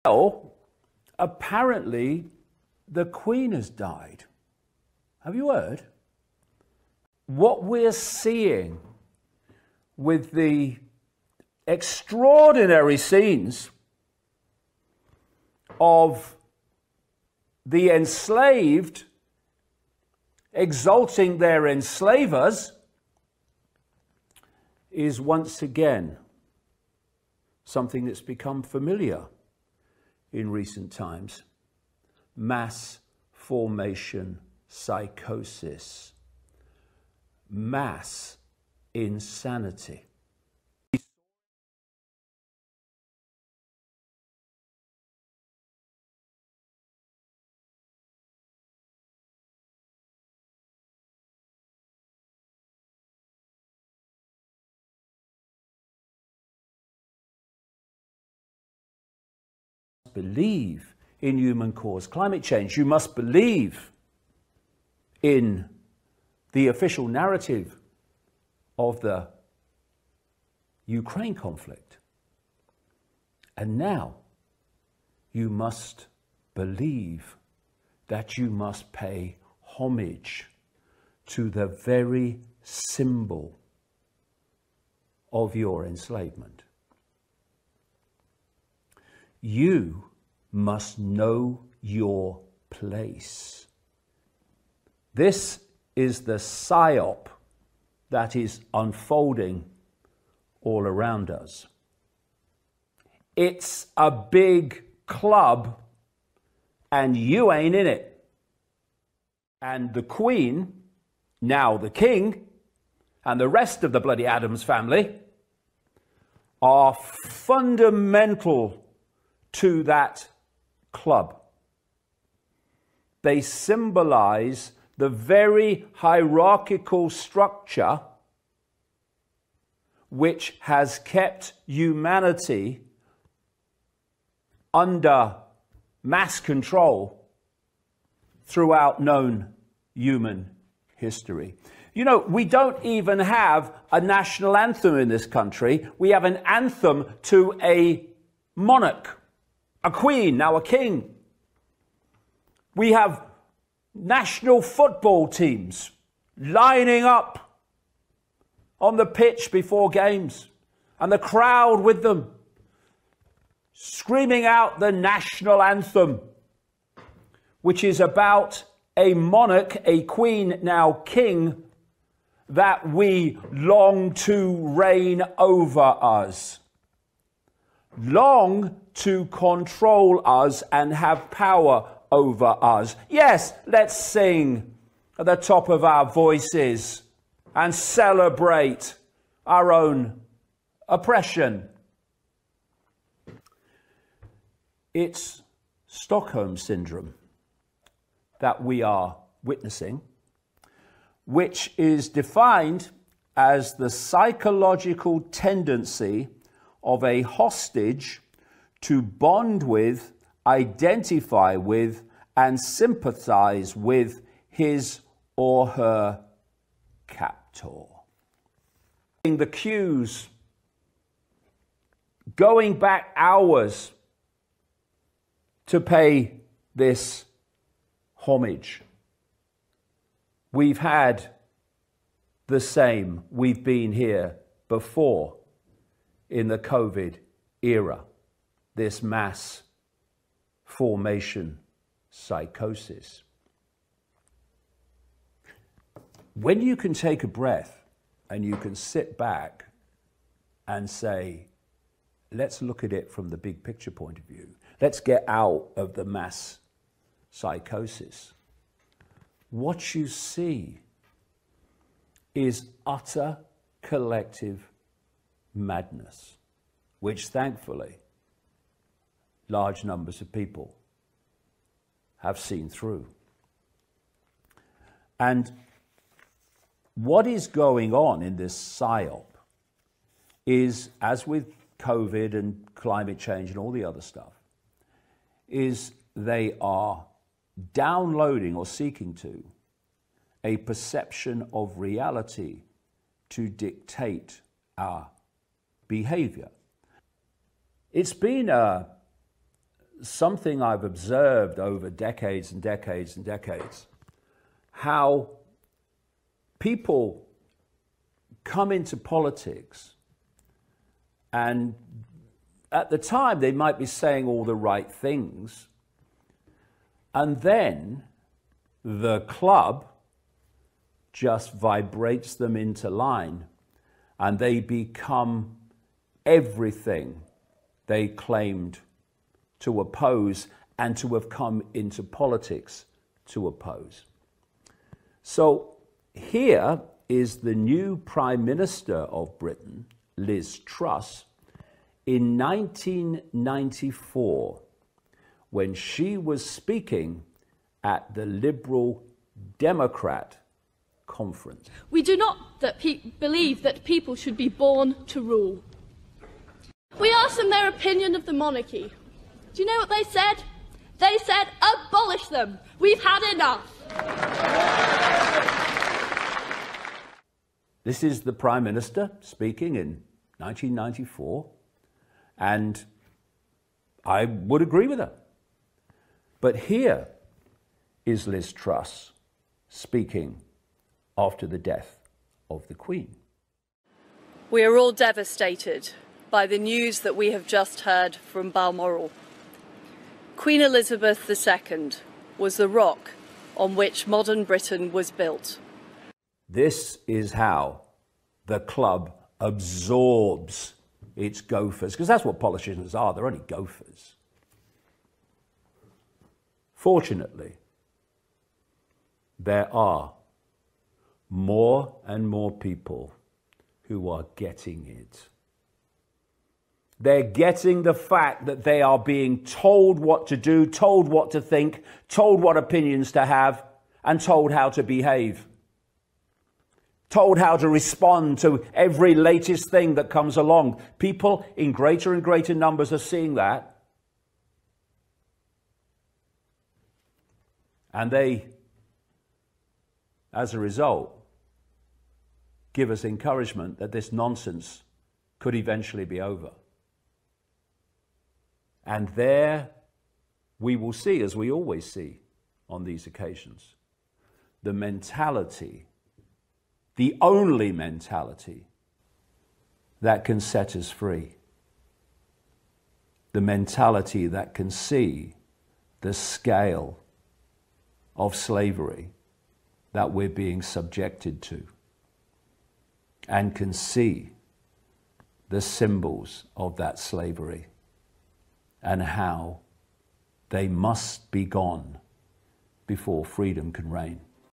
Well, apparently the Queen has died. Have you heard? What we're seeing with the extraordinary scenes of the enslaved exalting their enslavers is once again something that's become familiar in recent times. Mass formation psychosis. Mass insanity. Believe in human caused climate change. You must believe in the official narrative of the Ukraine conflict. And now you must believe that you must pay homage to the very symbol of your enslavement. You must know your place. This is the psyop that is unfolding all around us. It's a big club and you ain't in it. And the Queen, now the King, and the rest of the bloody Addams family are fundamental to that club. They symbolize the very hierarchical structure which has kept humanity under mass control throughout known human history. You know, we don't even have a national anthem in this country. We have an anthem to a monarch. A queen, now a king. We have national football teams lining up on the pitch before games, and the crowd with them, screaming out the national anthem, which is about a monarch, a queen, now king, that we long to reign over us. Long to control us and have power over us. Yes, let's sing at the top of our voices and celebrate our own oppression. It's Stockholm Syndrome that we are witnessing, which is defined as the psychological tendency of a hostage to bond with, identify with, and sympathize with his or her captor. The cues, going back hours to pay this homage. We've had the same. We've been here before in the COVID era, this mass formation psychosis. When you can take a breath and you can sit back and say, let's look at it from the big picture point of view. Let's get out of the mass psychosis. What you see is utter collective madness, which thankfully large numbers of people have seen through. And what is going on in this psyop is, as with COVID and climate change and all the other stuff, is they are downloading or seeking to a perception of reality to dictate our behavior. It's been a something I've observed over decades and decades and decades, how people come into politics and at the time they might be saying all the right things, and then the club just vibrates them into line and they become everything they claimed to oppose and to have come into politics to oppose. So here is the new Prime Minister of Britain, Liz Truss, in 1994, when she was speaking at the Liberal Democrat conference. We do not believe that people should be born to rule. We asked them their opinion of the monarchy. Do you know what they said? They said, abolish them. We've had enough. This is the Prime Minister speaking in 1994, and I would agree with her. But here is Liz Truss speaking after the death of the Queen. We are all devastated by the news that we have just heard from Balmoral. Queen Elizabeth II was the rock on which modern Britain was built. This is how the club absorbs its gophers, because that's what politicians are, they're only gophers. Fortunately, there are more and more people who are getting it. They're getting the fact that they are being told what to do, told what to think, told what opinions to have, and told how to behave. Told how to respond to every latest thing that comes along. People in greater and greater numbers are seeing that. And they, as a result, give us encouragement that this nonsense could eventually be over. And there we will see, as we always see on these occasions, the mentality, the only mentality that can set us free. The mentality that can see the scale of slavery that we're being subjected to, and can see the symbols of that slavery and how they must be gone before freedom can reign.